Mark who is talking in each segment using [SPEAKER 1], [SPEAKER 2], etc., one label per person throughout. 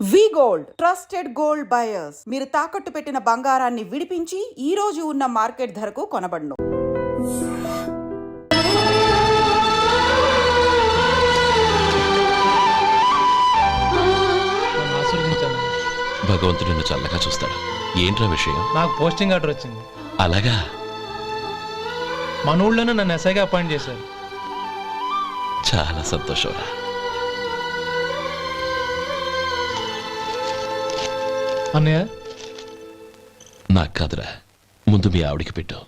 [SPEAKER 1] వి gold trusted gold buyers మీరు తాకట్టు పెట్టిన బంగారాన్ని విడిపించి ఈ రోజు ఉన్న మార్కెట్ ధరకు కొనబడును.
[SPEAKER 2] భగవంతుడు నిన్ను చల్లగా చూస్తాడు. ఏంట్రా విషయం?
[SPEAKER 3] నాకు పోస్టింగ్ ఆర్డర్ వచ్చింది.
[SPEAKER 2] అలాగా?
[SPEAKER 3] మన ఊళ్ళోనే నన్ను ఎస్ఐగా అపాయింట్ చేశారు.
[SPEAKER 2] చాలా సంతోషంరా.
[SPEAKER 3] అన్నయ్య,
[SPEAKER 2] నాకు కాదురా, ముందు మీ ఆవిడికి పెట్టు.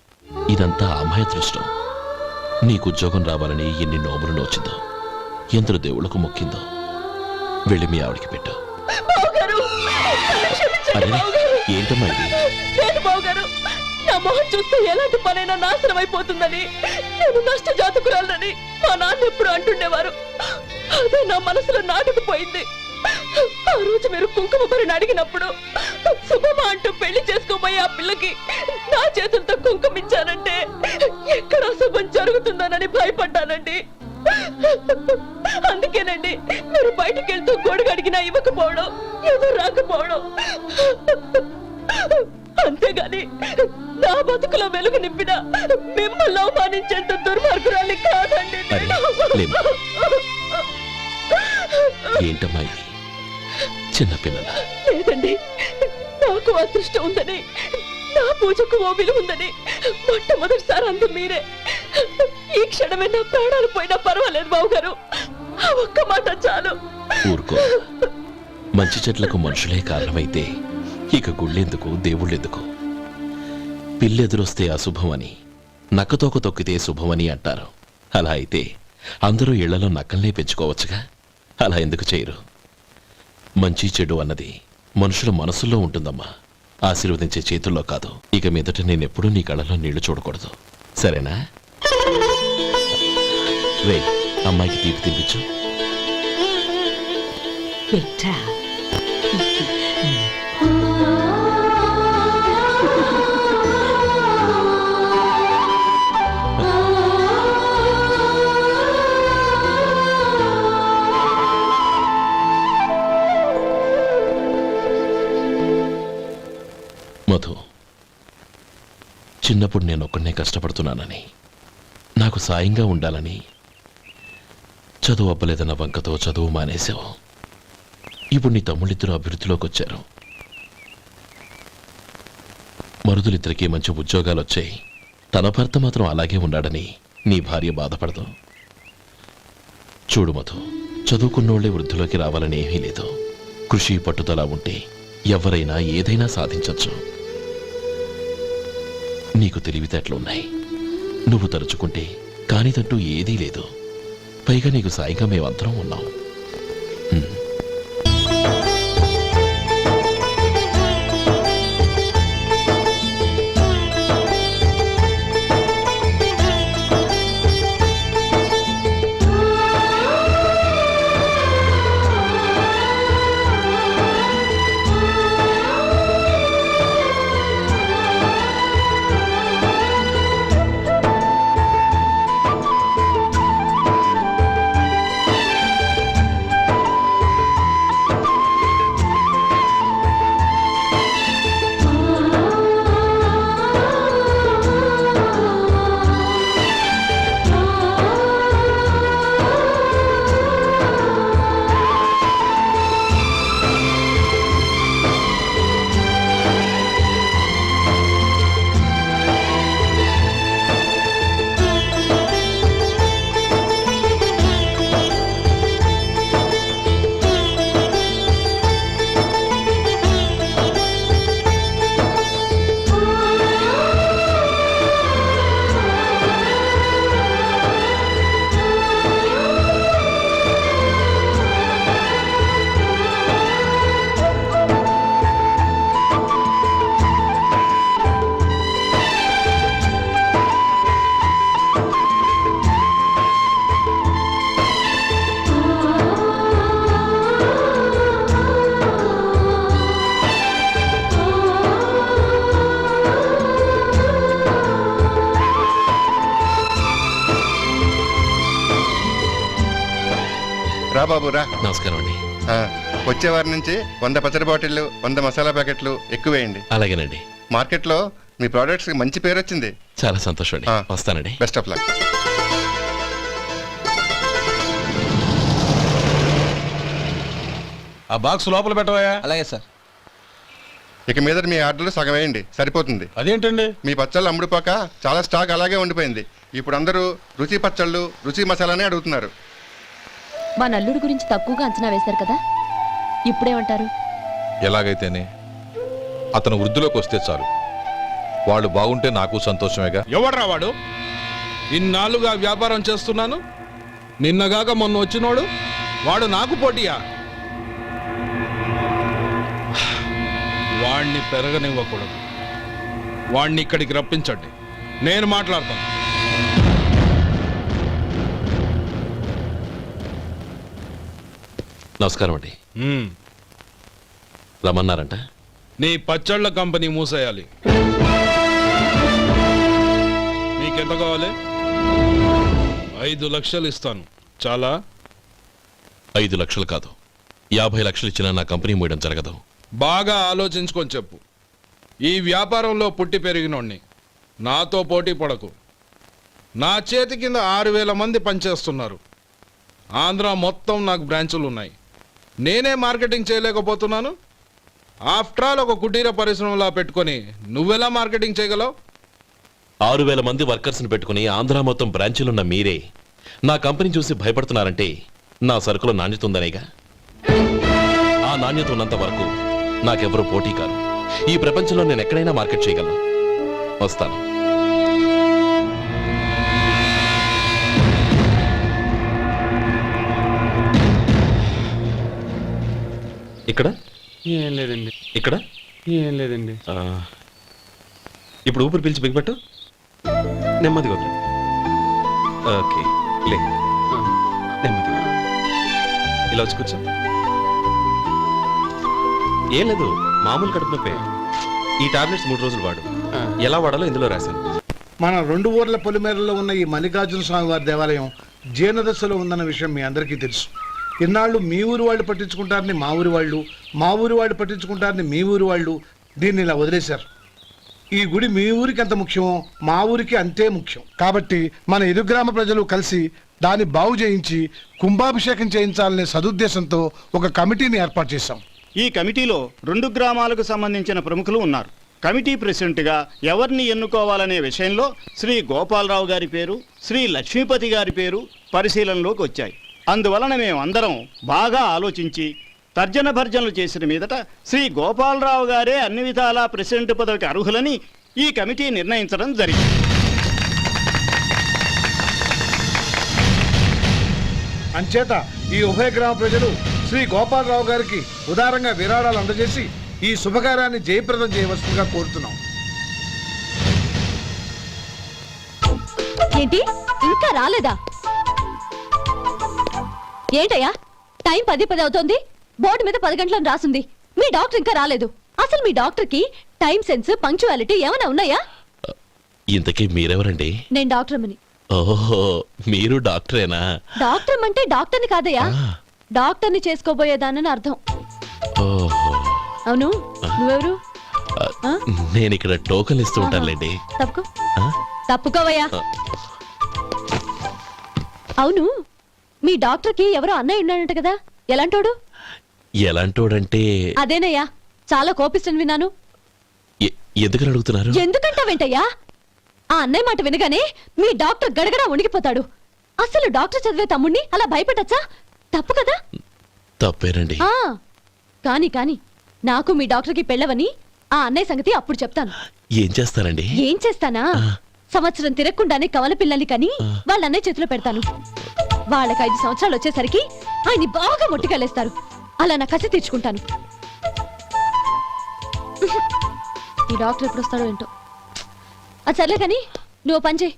[SPEAKER 2] ఇదంతా అమ్మాయి అదృష్టం. నీకు ఉద్యోగం రావాలని ఎన్ని నోములు నోచిందో, ఎందరు దేవుళ్లకు మొక్కిందో. వెళ్ళి మీ ఆవిడికి పెట్టు. అరే, ఏంటమ్మా ఇది?
[SPEAKER 4] నా మొహం చూస్తే ఎలాంటి పనైనా నాశనం అయిపోతుందని, నేను నష్ట జాతకురాలని మా నాన్న ఎప్పుడు అంటుండేవారు. అదే నా మనసులో నాటుకుపోయింది. ఆ రోజు మీరు కుంకుమ భరిని అడిగినప్పుడు శుభమా అంటూ పెళ్లి చేసుకోబోయే ఆ పిల్లకి నా చేతులతో కుంకుమ ఇచ్చానంటే ఎక్కడ శుభం జరుగుతుందోనని భయపడ్డానండి. అందుకేనండి మీరు బయటికి వెళ్తూ గొడుగు అడిగినా ఇవ్వకపోవడం, ఎదురు రాకపోవడం. అంతేగాని నా బతుకులో వెలుగు నింపిన మిమ్మల్ని అవమానించేంత దుర్మార్గురాలి కాదండి.
[SPEAKER 2] ఏంటమ్మా ఇది? చిన్నపిల్లల
[SPEAKER 4] లేదండి, నాకు అదృష్టం ఉందని, నా పూజకు ఓ విలువ ఉందని మొట్టమొదటిసారి అందు మీరే. ఈ క్షణమే నా ప్రాణాలు పోయినా పర్వాలేదు బాబు గారు. ఆ ఒక్క మాట చాలు.
[SPEAKER 2] ఊరుకో. మంచి చెట్లకు మనుషులే కారణమైతే ఇక గుళ్ళెందుకు, దేవుళ్ళెందుకు? పిల్లెదురొస్తే అశుభం అని, నక్కతోక తొక్కితే శుభమని అంటారు. అలా అయితే అందరూ ఇళ్లలో నక్కల్నే పెంచుకోవచ్చుగా. అలా ఎందుకు చేయరు? మంచి చెడు అన్నది మనుషుల మనసుల్లో ఉంటుందమ్మా, ఆశీర్వదించే చేతుల్లో కాదు. ఇక మీదట నేనెప్పుడూ నీ కళ్ళలో నీళ్లు చూడకూడదు, సరేనా? రే, అమ్మాయికి తీపి తినిపించు. మధు, చిన్నప్పుడు నేను ఒక్కడనే కష్టపడుతున్నానని, నాకు సాయంగా ఉండాలని చదువు అవ్వలేదన్న వంకతో చదువు మానేశావు. ఇప్పుడు నీ తమ్ముళ్ళిద్దరూ అభివృద్ధిలోకి వచ్చారు. మరుదులిద్దరికీ మంచి ఉద్యోగాలు వచ్చాయి. తన భర్త మాత్రం అలాగే ఉన్నాడని నీ భార్య బాధపడదు. చూడు మధు, చదువుకున్నోళ్లే వృద్ధిలోకి రావాలని ఏమీ లేదు. కృషి పట్టుదల ఉంటే ఎవరైనా ఏదైనా సాధించవచ్చు. నీకు తెలివితేటలున్నాయి. నువ్వు తలుచుకుంటే కానిదంటూ ఏదీ లేదు. పైగా నీకు సాయిగా మేమందరం ఉన్నాం.
[SPEAKER 5] రా బాబు రా.
[SPEAKER 2] నమస్కారం అండి.
[SPEAKER 5] వచ్చే వారి నుంచి 100 పచ్చడి బాటిళ్ళు 100 మసాలా ప్యాకెట్లు ఎక్కువ వేయండి.
[SPEAKER 2] అలాగేనండి.
[SPEAKER 5] మార్కెట్లో మీ ప్రోడక్ట్స్ మంచి పేరు వచ్చింది.
[SPEAKER 2] చాలా సంతోషం అండి.
[SPEAKER 5] ఆ.
[SPEAKER 2] వస్తానండి.
[SPEAKER 5] Best of luck.
[SPEAKER 6] ఆ బాక్స్ లోపల పెట్టవా?
[SPEAKER 7] అలాగే సార్.
[SPEAKER 5] ఇక మీద మీ ఆర్డర్లు సగం వేయండి, సరిపోతుంది.
[SPEAKER 6] అదేంటండి?
[SPEAKER 5] మీ పచ్చళ్ళు అమ్ముడుపోక చాలా స్టాక్ అలాగే ఉండిపోయింది. ఇప్పుడు అందరూ రుచి పచ్చళ్ళు రుచి మసాలానే అడుగుతున్నారు.
[SPEAKER 4] మా నల్లుడి గురించి తక్కువగా అంచనా వేశారు కదా, ఇప్పుడేమంటారు?
[SPEAKER 8] ఎలాగైతేనే అతను వృద్ధిలోకి వస్తే చాలు. వాళ్ళు బాగుంటే నాకు సంతోషమేగా.
[SPEAKER 6] ఎవడ్రా వాడు? ఇన్నాళ్ళుగా వ్యాపారం చేస్తున్నాను, నిన్నగాక మొన్న వచ్చినోడు వాడు నాకు పోటీయా? వాణ్ణి పెరగనివ్వకూడదు. వాణ్ణి ఇక్కడికి రప్పించండి, నేను మాట్లాడతాను.
[SPEAKER 2] నమస్కారం అండి.
[SPEAKER 6] మ్మ్.
[SPEAKER 2] రమ్మన్నారంట.
[SPEAKER 6] నీ పచ్చళ్ళ కంపెనీ మూసేయాలి. నీకెంత కావాలి? 5 లక్షలు ఇస్తాను. చాలా?
[SPEAKER 2] 5 లక్షలు కాదు, 50 లక్షలు ఇచ్చినా నా కంపెనీ మూయడం జరగదు.
[SPEAKER 6] బాగా ఆలోచించుకొని చెప్పు. ఈ వ్యాపారంలో పుట్టి పెరిగినోడ్ని, నాతో పోటీ పడకు. నా చేతి కింద 6,000 మంది పనిచేస్తున్నారు. ఆంధ్ర మొత్తం నాకు బ్రాంచులు ఉన్నాయి. నేనే మార్కెటింగ్ చేయలేకపోతున్నాను. ఆఫ్టర్ ఆల్ ఒక కుటీర పరిశ్రమలా పెట్టుకొని నువ్వెలా మార్కెటింగ్ చేయగలవు?
[SPEAKER 2] 6,000 మంది వర్కర్స్ని పెట్టుకుని ఆంధ్ర మొత్తం బ్రాంచీలున్న మీరే నా కంపెనీ చూసి భయపడుతున్నారంటే నా సరుకుల నాణ్యత ఉందనేగా. ఆ నాణ్యత ఉన్నంత వరకు నాకెవరూ పోటీ కాదు. ఈ ప్రపంచంలో నేను ఎక్కడైనా మార్కెట్ చేయగలను. వస్తాను. ఇక్కడ
[SPEAKER 9] ఏం లేదండి.
[SPEAKER 2] ఇక్కడ
[SPEAKER 9] ఏం లేదండి.
[SPEAKER 2] ఇప్పుడు ఊపిరి పీల్చి బిగ్బట్టు. నెమ్మదిగా వదిలి. ఓకే, లే. నెమ్మదిగా ఇలా వచ్చి కూర్చో. ఏం లేదు, మామూలు కడుపు నొప్పే. ఈ టాబ్లెట్స్ 3 రోజులు వాడు. ఎలా వాడాలో ఇందులో రాశాను.
[SPEAKER 10] మన 2 ఊర్ల పొలిమేరలో ఉన్న ఈ మల్లికార్జున స్వామి వారి దేవాలయం జీర్ణదశలో ఉందన్న విషయం మీ అందరికీ తెలుసు. ఇన్నాళ్ళు మీ ఊరు వాళ్ళు పట్టించుకుంటారని మా ఊరి వాళ్ళు, మా ఊరి వాళ్ళు పట్టించుకుంటారని మీ ఊరి వాళ్ళు దీన్ని ఇలా వదిలేశారు. ఈ గుడి మీ ఊరికి ఎంత ముఖ్యమో మా ఊరికి అంతే ముఖ్యం. కాబట్టి మన ఇరు గ్రామ ప్రజలు కలిసి దాన్ని బాగు చేయించి కుంభాభిషేకం చేయించాలనే సదుద్దేశంతో ఒక కమిటీని ఏర్పాటు చేశాం.
[SPEAKER 9] ఈ కమిటీలో 2 గ్రామాలకు సంబంధించిన ప్రముఖులు ఉన్నారు. కమిటీ ప్రెసిడెంట్గా ఎవరిని ఎన్నుకోవాలనే విషయంలో శ్రీ గోపాలరావు గారి పేరు, శ్రీ లక్ష్మీపతి గారి పేరు పరిశీలనలోకి వచ్చాయి. అందువలన మేమందరం బాగా ఆలోచించి తర్జన భర్జనలు చేసిన మీదట శ్రీ గోపాలరావు గారే అన్ని విధాలా ప్రెసిడెంట్ పదవికి అర్హులని ఈ కమిటీ నిర్ణయించడం జరిగింది.
[SPEAKER 10] అంచేత ఈ ఉభయ గ్రామ ప్రజలు శ్రీ గోపాలరావు గారికి ఉదారంగా విరాళాలు అందజేసి ఈ శుభకార్యాన్ని జయప్రదం చేయవలసిందిగా కోరుతున్నాం.
[SPEAKER 4] ఏంటి ఇంకా రాలేదా? ఏంటయ్యా, టైం 10 అవుతోంది. బోర్డు మీద 10 గంటలను రాసింది. మీ డాక్టర్ ఇంకా రాలేదు. అసలు మీ డాక్టర్ కి టైం సెన్స్, పంక్చువాలిటీ ఏమైనా ఉన్నాయా?
[SPEAKER 2] ఇంతకీ మీరెవరండి?
[SPEAKER 4] నేను డాక్టర్ అమ్మని.
[SPEAKER 2] ఓహో, మీరు డాక్టరేనా?
[SPEAKER 4] డాక్టర్ అంటే డాక్టర్ని కాదయ్యా, డాక్టర్ని చేసుకోబోయేదానని అర్థం.
[SPEAKER 2] ఓహో,
[SPEAKER 4] అవును, నువ్వెవరు?
[SPEAKER 2] నేను ఇక్కడ టోకన్ ఇస్తూ ఉంటానులేండి.
[SPEAKER 4] తప్పుకో. తప్పుకోవయ్యా. అవును, మీ డాక్టర్ కి ఎవరో అన్నయ్య ఉన్నాడంట కదా, ఎలాంటోడు?
[SPEAKER 2] ఎలాంటోడంటే
[SPEAKER 4] అదేనయ్యా, చాలా కోపిస్తని విన్నాను.
[SPEAKER 2] ఎందుకని అడుగుతున్నారు?
[SPEAKER 4] ఎందుకంటావేంటయ్యా? ఆ అన్నయ్య మాట వినగానే మీ డాక్టర్ గడగడా వణికిపోతాడు. అసలు డాక్టర్ చదివే తమ్ముణ్ణి అలా భయపెట్టచ్చా? తప్పు కదా?
[SPEAKER 2] తప్పేనండి.
[SPEAKER 4] కాని కాని నాకు మీ డాక్టర్కి పెళ్ళవని ఆ అన్నయ్య సంగతి అప్పుడు చెప్తాను.
[SPEAKER 2] ఏం చేస్తారండి?
[SPEAKER 4] ఏం చేస్తానా, సంవత్సరం తిరగకుండానే కవల పిల్లల్ని కని వాళ్ళ అన్నయ్య చేతిలో పెడతాను. వాళ్ళకి 5 సంవత్సరాలు వచ్చేసరికి ఆయన్ని బాగా మొట్టికెళ్ళేస్తారు. అలా నా కసి తీర్చుకుంటాను. ఈ డాక్టర్ ఎప్పుడు వస్తాడో ఏంటో. అది సర్లే కానీ నువ్వు పని చేయి.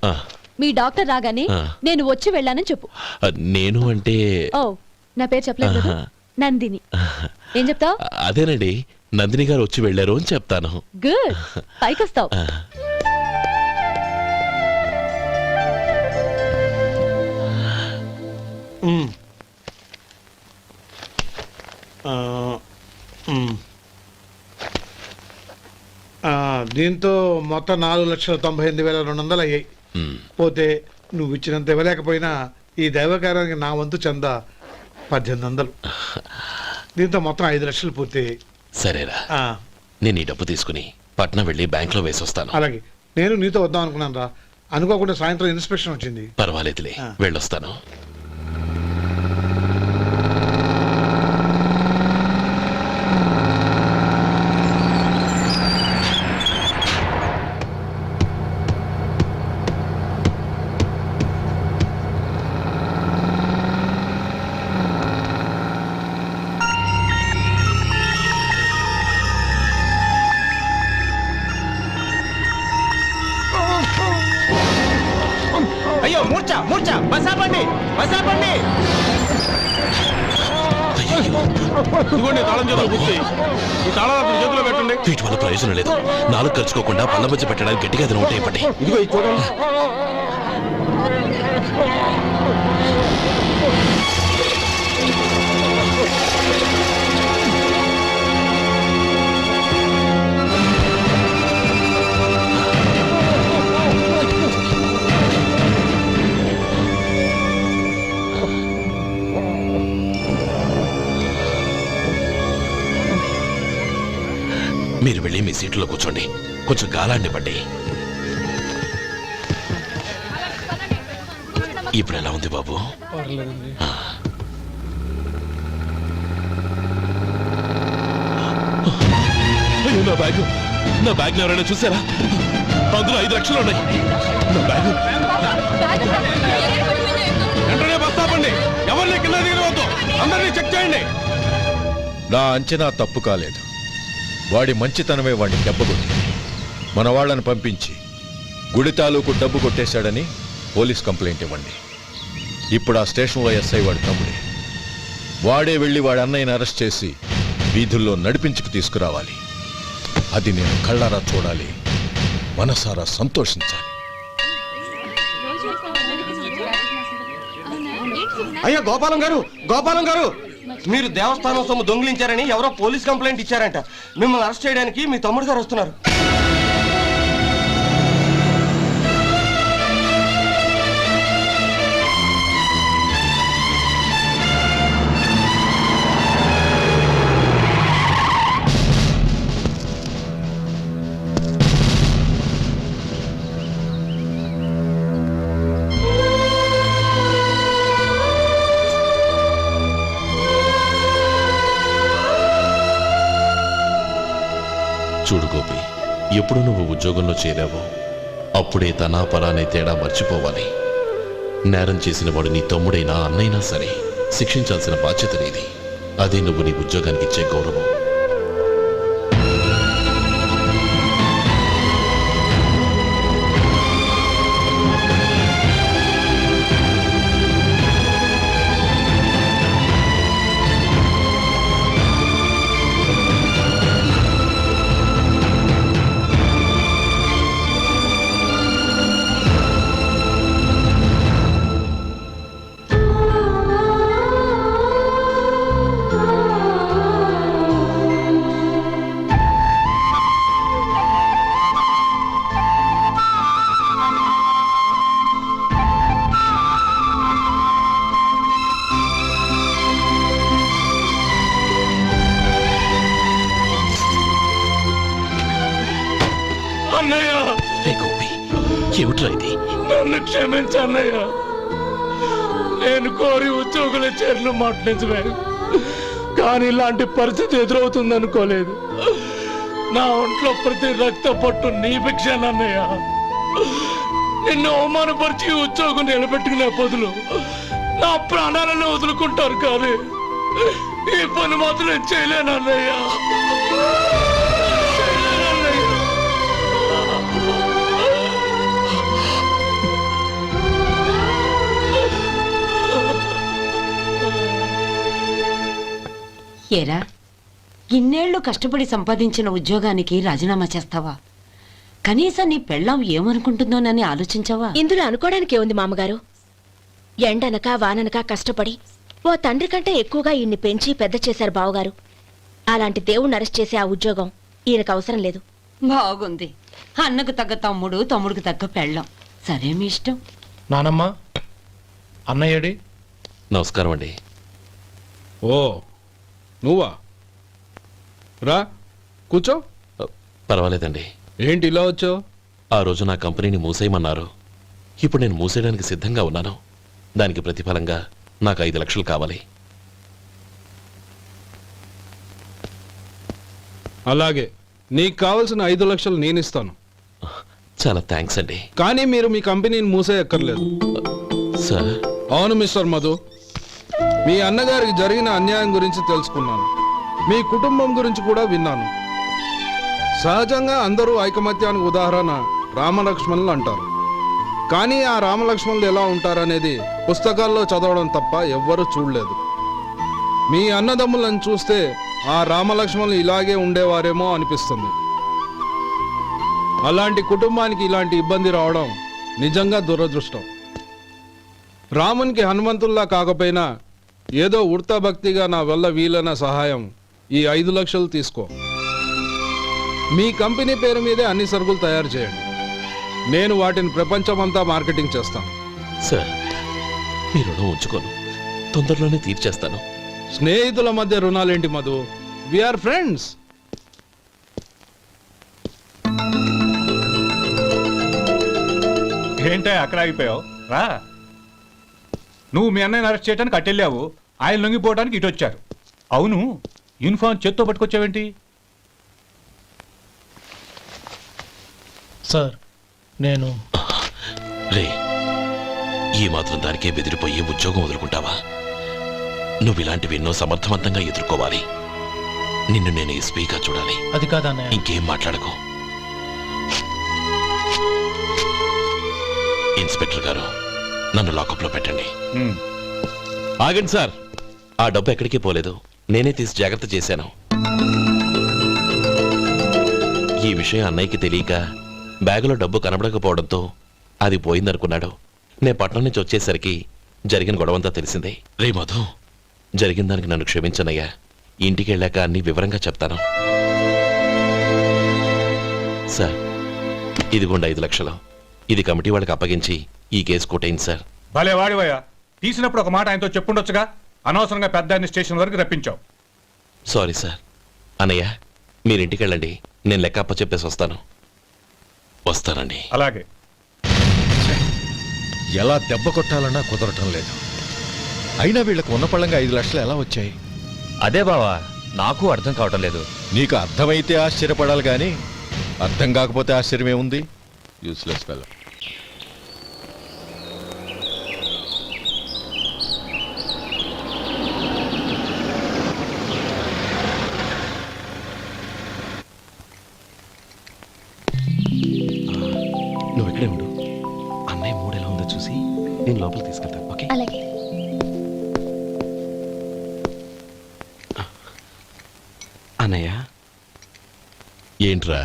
[SPEAKER 4] మీ డాక్టర్ రాగానే నేను వచ్చి వెళ్ళానని చెప్పు.
[SPEAKER 2] నేను అంటే
[SPEAKER 4] ఓ, నా పేరు చెప్పలేదు కదా, నందిని. ఏం చెప్తావు?
[SPEAKER 2] అదేనండి, నందిని గారు వచ్చి వెళ్ళారు అని చెప్తాను.
[SPEAKER 4] గుడ్, పైకొస్తావు.
[SPEAKER 10] దీంతో మొత్తం 4,98,200 అయ్యాయి.
[SPEAKER 2] ఉమ్,
[SPEAKER 10] పోతే నువ్వు ఇచ్చినంత ఇవ్వలేకపోయినా ఈ దైవకార్యానికి నా వంతు చంద 1800. దీంతో మొత్తం 5 లక్షలు పూర్తయ్యాయి.
[SPEAKER 2] సరేరా,
[SPEAKER 10] ఆ,
[SPEAKER 2] నేను ఈ డబ్బు తీసుకుని పట్నం వెళ్ళి బ్యాంక్లో వేసొస్తాను.
[SPEAKER 10] అలాగే నేను నీతో వద్దాం అనుకున్నాను రా, అనుకోకుండా సాయంత్రం ఇన్స్పెక్షన్ వచ్చింది.
[SPEAKER 2] పర్వాలేదులే,
[SPEAKER 10] ఆ.
[SPEAKER 2] వెళ్ళొస్తాను.
[SPEAKER 3] అయ్యో మూర్ఛ మూర్ఛ బసాపండి బసాపండి.
[SPEAKER 6] ఇదిగోండి తాళం చేతులు పూర్తి. ఈ తాళాలు అతని చేతిలో పెట్టండి.
[SPEAKER 2] వీటి వల్ల ప్రయోజనం లేదు. నాలుగు ఖర్చుకోకుండా పళ్ళ మధ్య పెట్టడానికి గట్టిగా ఏదైనా ఉంటే ఇవ్వండి.
[SPEAKER 3] ఇదిగో ఇది చూడండి.
[SPEAKER 2] మీరు వెళ్ళి మీ సీట్లో కూర్చోండి, కొంచెం గాలాన్ని పట్టి. ఇప్పుడు ఎలా ఉంది బాబు? ఆ. అయ్యో, నా బ్యాగ్ ఎవరైనా చూసారా? అందులో 5 లక్షలు ఉన్నాయి. నా బ్యాగ్
[SPEAKER 6] వెంటనే బస్ ఆపండి. ఎవరిని కింద దిగవద్దు. అందరినీ చెక్ చేయండి.
[SPEAKER 8] నా అంచనా తప్పు కాలేదు. వాడి మంచితనమే వాడిని దెబ్బకొట్టింది. మన వాళ్ళని పంపించి గుడి తాలూకు డబ్బు కొట్టేశాడని పోలీస్ కంప్లైంట్ ఇవ్వండి. ఇప్పుడు ఆ స్టేషన్లో ఎస్ఐ వాడి తమ్ముడే. వాడే వెళ్ళి వాడి అన్నయ్యని అరెస్ట్ చేసి వీధుల్లో నడిపించుకు తీసుకురావాలి. అది నేను కళ్ళారా చూడాలి, మనసారా సంతోషించాలి.
[SPEAKER 3] అయ్యో గోపాలం గారు మీరు దేవస్థానం సొమ్ము దొంగిలించారని ఎవరో పోలీస్ కంప్లైంట్ ఇచ్చారంట. మిమ్మల్ని అరెస్ట్ చేయడానికి మీ తమ్ముడు గారు వస్తున్నారు.
[SPEAKER 2] చూడు గోపి, ఎప్పుడు నువ్వు ఉద్యోగంలో చేరావో అప్పుడే తనా పరానే తేడా మర్చిపోవాలి. నేరం చేసిన వాడు నీ తమ్ముడైనా అన్నైనా సరే శిక్షించాల్సిన బాధ్యత నీది. అదే నువ్వు నీ ఉద్యోగానికి ఇచ్చే గౌరవం. రే గోపి, ఏమిట్రా ఇది?
[SPEAKER 6] నన్ను క్షమించన్నయ్య. నేను కోరి ఉద్యోగుల చేర్లు మాట నిజమే, కానీ ఇలాంటి పరిస్థితి ఎదురవుతుంది అనుకోలేదు. నా ఒంట్లో ప్రతి రక్త పట్టు నీ భిక్షానన్నయ్య. నిన్ను అవమానపరిచి ఉద్యోగం నిలబెట్టుకునే బదులు నా ప్రాణాలను వదులుకుంటారు, కానీ ఈ పని మాత్రం చేయలేనన్నయ్య.
[SPEAKER 7] ఏరా, ఇన్నేళ్లు కష్టపడి సంపాదించిన ఉద్యోగానికి రాజీనామా చేస్తావా? కనీసం నీ పెళ్ళాం ఏమనుకుంటుందోనని ఆలోచించావా?
[SPEAKER 4] ఇందులో అనుకోవడానికి ఏముంది మామగారు? ఎండనక వాననక కష్టపడి ఓ తండ్రి కంటే ఎక్కువగా ఈయన్ని పెంచి పెద్ద చేశారు బావగారు. అలాంటి దేవుణ్ణి అరెస్ట్ చేసే ఆ ఉద్యోగం ఈయనకు అవసరం లేదు.
[SPEAKER 7] బాగుంది. అన్నకు తగ్గ తమ్ముడు, తమ్ముడికి తగ్గ పెళ్ళం. సరే మీ ఇష్టం.
[SPEAKER 11] నానమ్మ, అన్నయ్యడి.
[SPEAKER 2] నమస్కారం అండి.
[SPEAKER 6] ఓ నువ్వా? రా కూర్చో.
[SPEAKER 2] పర్వాలేదండి.
[SPEAKER 6] ఏంటి ఇలా వచ్చావు?
[SPEAKER 2] ఆ రోజు నా కంపెనీని మూసేయమన్నారు. ఇప్పుడు నేను మూసేయడానికి సిద్ధంగా ఉన్నాను. దానికి ప్రతిఫలంగా నాకు 5 లక్షలు కావాలి.
[SPEAKER 6] అలాగే, నీకు కావాల్సిన 5 లక్షలు నేను ఇస్తాను.
[SPEAKER 2] చాలా థ్యాంక్స్ అండి.
[SPEAKER 6] కానీ మీరు మీ కంపెనీని మూసేయక్కర్లేదు.
[SPEAKER 2] సార్,
[SPEAKER 6] అవును మిస్టర్ మధు, మీ అన్నగారికి జరిగిన అన్యాయం గురించి తెలుసుకున్నాను. మీ కుటుంబం గురించి కూడా విన్నాను. సహజంగా అందరూ ఐకమత్యానికి ఉదాహరణ రామలక్ష్మణులు అంటారు. కానీ ఆ రామలక్ష్మణులు ఎలా ఉంటారనేది పుస్తకాల్లో చదవడం తప్ప ఎవ్వరూ చూడలేదు. మీ అన్నదమ్ములను చూస్తే ఆ రామలక్ష్మణులు ఇలాగే ఉండేవారేమో అనిపిస్తుంది. అలాంటి కుటుంబానికి ఇలాంటి ఇబ్బంది రావడం నిజంగా దురదృష్టం. రామునికి హనుమంతుల్లా కాకపోయినా ఏదో ఉడతా భక్తిగా నా వల్ల వీలైన సహాయం ఈ 5 లక్షలు తీసుకో. మీ కంపెనీ పేరు మీదే అన్ని సరుకులు తయారు చేయండి. నేను వాటిని ప్రపంచమంతా మార్కెటింగ్ చేస్తాను.
[SPEAKER 2] సార్, మీ రుణం ఉంచుకోను. తొందరలోనే తీర్చేస్తాను.
[SPEAKER 6] స్నేహితుల మధ్య రుణాలేంటి మధు? We are friends.
[SPEAKER 11] ఏంటే అక్కడ ఆగిపోయావు? రా. నువ్వు మీ అన్నయ్యని అరెస్ట్ చేయడానికి అట్టెళ్ళావు, ఆయన లొంగిపోవడానికి ఇటు వచ్చారు. అవును, యూనిఫామ్ చేత్తో పట్టుకొచ్చావేంటి?
[SPEAKER 12] సార్, నేను
[SPEAKER 2] రే, ఈ మాత్రం దానికే బెదిరిపోయి ఉద్యోగం వదులుకుంటావా? నువ్వు ఇలాంటివి ఎన్నో సమర్థవంతంగా ఎదుర్కోవాలి. నిన్ను నేను ఎస్పీగా చూడాలి.
[SPEAKER 12] అది కాదన్నయ్య.
[SPEAKER 2] ఇంకేం మాట్లాడకు. ఇన్స్పెక్టర్ గారు, నన్ను లాకప్లో పెట్టండి. ఆగండి సార్, ఆ డబ్బు ఎక్కడికి పోలేదు. నేనే తీసి జాగ్రత్త చేశాను. ఈ విషయం అన్నయ్యకి తెలియక బ్యాగులో డబ్బు కనబడకపోవడంతో అది పోయిందనుకున్నాడు. నే పట్నం నుంచి వచ్చేసరికి జరిగిన గొడవంతా తెలిసిందే. రే మధు, జరిగిన దానికి నన్ను క్షమించనయ్యా. ఇంటికి వెళ్ళాక అన్ని వివరంగా చెప్తాను. సార్, ఇదిగోండి 5 లక్షలు. ఇది కమిటీ వాళ్ళకి అప్పగించి ఈ కేసు కొట్టేయండి సార్.
[SPEAKER 11] భలే వాడివయ్యా, తీసినప్పుడు ఒక మాట ఆయనతో చెప్పుండొచ్చుగా. అనవసరంగా పెద్ద ఆయన స్టేషన్ వరకు రప్పించావు.
[SPEAKER 2] Sorry sir. అన్నయ్య, మీరు ఇంటికి వెళ్ళండి. నేను లెక్క అప్ప చెప్పేసి వస్తానండి.
[SPEAKER 11] అలాగే.
[SPEAKER 8] ఎలా దెబ్బ కొట్టాలన్నా కుదరటం లేదు. అయినా వీళ్ళకు ఉన్న పళ్ళంగా 5 లక్షలు ఎలా వచ్చాయి?
[SPEAKER 3] అదే బావా, నాకు అర్థం కావటం లేదు.
[SPEAKER 8] నీకు అర్థమైతే ఆశ్చర్యపడాలి కానీ అర్థం కాకపోతే ఆశ్చర్యం ఏముంది? Useless fellow.
[SPEAKER 2] నువ్వు ఇక్కడే ఉండు. అన్నయ్య మూడు ఎలా ఉందో చూసి నేను లోపలికి తీసుకెళ్తాను. ఓకే?
[SPEAKER 4] అలాగే.
[SPEAKER 3] అన్నయ్య,
[SPEAKER 2] ఏంట్రా?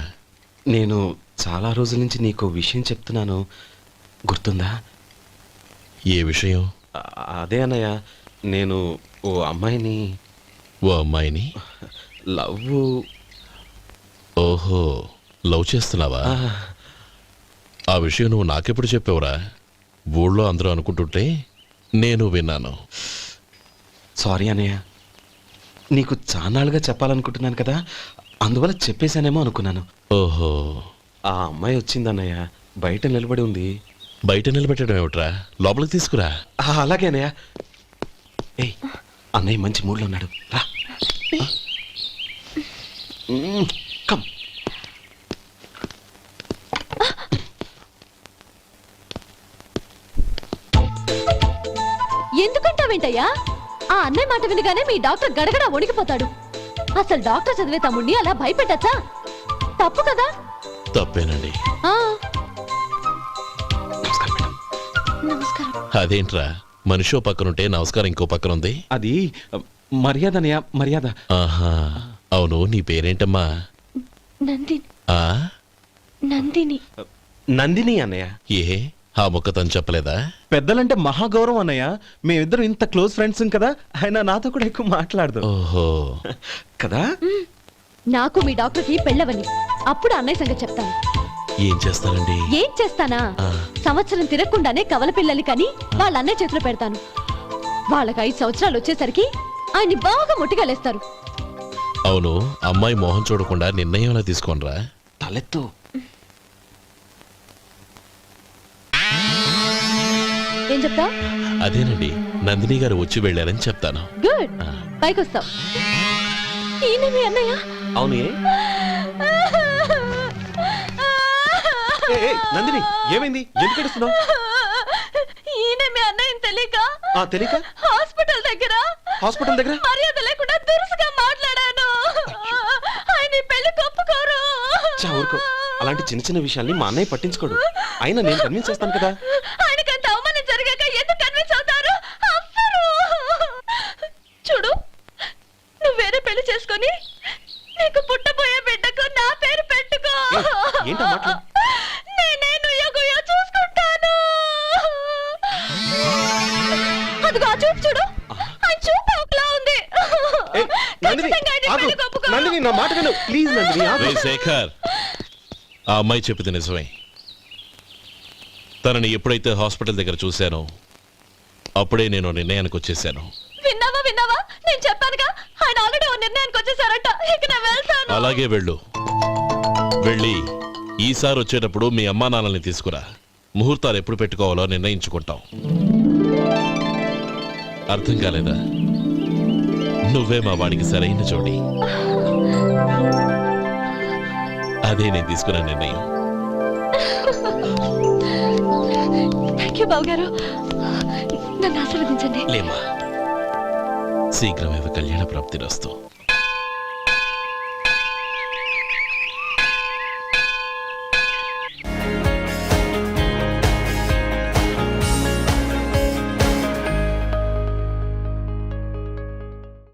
[SPEAKER 3] నేను చాలా రోజుల నుంచి నీకు విషయం చెప్తున్నాను, గుర్తుందా?
[SPEAKER 2] ఏ విషయం?
[SPEAKER 3] అదే అన్నయ్య, నేను ఓ అమ్మాయిని
[SPEAKER 2] ఓ అమ్మాయిని
[SPEAKER 3] లవ్.
[SPEAKER 2] ఓహో, లవ్ చేస్తున్నావా? ఆ విషయం నువ్వు నాకెప్పుడు చెప్పావురా? ఊళ్ళో అందరూ అనుకుంటుంటే నేను విన్నాను.
[SPEAKER 3] సారీ అన్నయ్య, నీకు చాన్నాళ్ళుగా చెప్పాలనుకుంటున్నాను కదా, అందువల్ల చెప్పేశానేమో అనుకున్నాను.
[SPEAKER 2] ఓహో,
[SPEAKER 3] ఆ అమ్మాయి వచ్చిందన్నయ్య, బయట నిలబడి ఉంది.
[SPEAKER 2] బయట నిలబెట్టడం ఏమిట్రా? లోపలికి తీసుకురా.
[SPEAKER 3] అలాగే అన్నయ్య. ఏయ్, అన్నయ్య మంచి మూడ్లో ఉన్నాడు, రా. కమ్.
[SPEAKER 4] ఎందుకంటావేంటయ్యా? ఆ అన్నయ్య మాట వినగానే మీ డాక్టర్ గడగడ వణికిపోతాడు. అసలు డాక్టర్ చదివే తమ్ముడిని అలా భయపెట్టచ్చా? తప్పు కదా?
[SPEAKER 2] తప్పేనండి.
[SPEAKER 4] నమస్కారం.
[SPEAKER 2] అదేంట్రా, మనిషో పక్కనుంటే నమస్కారం ఇంకో పక్కన ఉంది?
[SPEAKER 3] అది మర్యాద అన్నయ్య, మర్యాద.
[SPEAKER 2] ఆహా, అవును, నీ పేరేంటమ్మా?
[SPEAKER 4] నందిని.
[SPEAKER 2] ఆ
[SPEAKER 4] నందిని.
[SPEAKER 3] నందిని అన్నయ్య.
[SPEAKER 2] ఏ ఆ ముక్క తను చెప్పలేదా?
[SPEAKER 3] పెద్దలంటే మహాగౌరవం అన్నయ్య. మేమిద్దరం ఇంత క్లోజ్ ఫ్రెండ్స్ కదా, ఆయన నాతో కూడా ఎక్కువ మాట్లాడదు
[SPEAKER 2] ఓహో,
[SPEAKER 3] కదా.
[SPEAKER 4] నాకు మీ డాక్టర్కి పెళ్ళవని అప్పుడు అన్నయ్య సంగతి చెప్తాను.
[SPEAKER 2] ఏం చేస్తారండి?
[SPEAKER 4] ఏం చేస్తానా? సంవత్సరం తిరగకుండానే కవల పిల్లల్ని కని వాళ్ళ అన్నయ్య చేతిలో పెడతాను. వాళ్ళకి 5 సంవత్సరాలు వచ్చేసరికి ఆయన్ని బాగా ముట్టిగలేస్తారు.
[SPEAKER 2] అవును, అమ్మాయి మొహం చూడకుండా నిర్ణయం ఎలా తీసుకోనరా?
[SPEAKER 3] తలెత్తు.
[SPEAKER 4] ఏం చెప్తా?
[SPEAKER 2] అదేనండి, నందిని గారు వచ్చి వెళ్ళారని చెప్తాను.
[SPEAKER 4] గుడ్, పైకొస్తావు. ఈయన మీ అన్నయ్య?
[SPEAKER 3] అవును. నందిని, ఏమైంది? ఎందుకు ఏడుస్తున్నావు?
[SPEAKER 4] ఈయన మీ అన్నయ్యని తెలియక
[SPEAKER 3] తెలియక
[SPEAKER 4] హాస్పిటల్ దగ్గర మర్యాద లేకుండా దురుసుగా మాట్లాడాను. ఆయన ఈ పెళ్లి ఒప్పుకోరు.
[SPEAKER 3] ఊరుకో, అలాంటి చిన్న చిన్న విషయాల్ని మా అన్నయ్య పట్టించుకోడు. అయినా నేను కన్విన్స్ చేస్తాను కదా.
[SPEAKER 4] ఆయనకంత అవమానం జరిగాక ఎందుకు కన్విన్స్ అవుతారు? అవ్వరు. చూడు, నువ్వు వేరే పెళ్లి చేసుకొని నీకు పుట్టబోయే బిడ్డకు నా పేరు పెట్టుకో.
[SPEAKER 3] ఏంటో మాట్లాడు.
[SPEAKER 4] నేనే నుయ్యగుయ్య చూసుకుంటాను. అదిగో ఆ చూపు చూడు, ఆ చూపు ఒకలా ఉంది. ఖచ్చితంగా ఆయన ఈ పెళ్లికి ఒప్పుకోరు.
[SPEAKER 3] నందిని, నా మాట విను ప్లీజ్. నందిని,
[SPEAKER 2] రే శేఖర్, ఆ అమ్మాయి చెప్పింది నిజమే. తనని ఎప్పుడైతే హాస్పిటల్ దగ్గర చూశానో అప్పుడే నేను నిర్ణయానికి వచ్చేసాను.
[SPEAKER 4] విన్నావా? నేను చెప్పానుగా, ఆయన ఆల్రెడీ ఓ నిర్ణయానికి వచ్చేసారట. ఇక నేను వెళ్తాను.
[SPEAKER 2] అలాగే వెళ్ళు. వెళ్ళి ఈసారి వచ్చేటప్పుడు మీ అమ్మా నాన్నల్ని తీసుకురా. ముహూర్తాలు ఎప్పుడు పెట్టుకోవాలో నిర్ణయించుకుంటాం. అర్థం కాలేదా? నువ్వే మా వాడికి సరైన జోడి. అదే నేను తీసుకున్న నిర్ణయం.
[SPEAKER 4] థ్యాంక్ యూ బావగారు, నన్ను ఆశీర్వదించండి.
[SPEAKER 2] లేమా, శీఘ్రమేవ కళ్యాణ ప్రాప్తిరస్తు.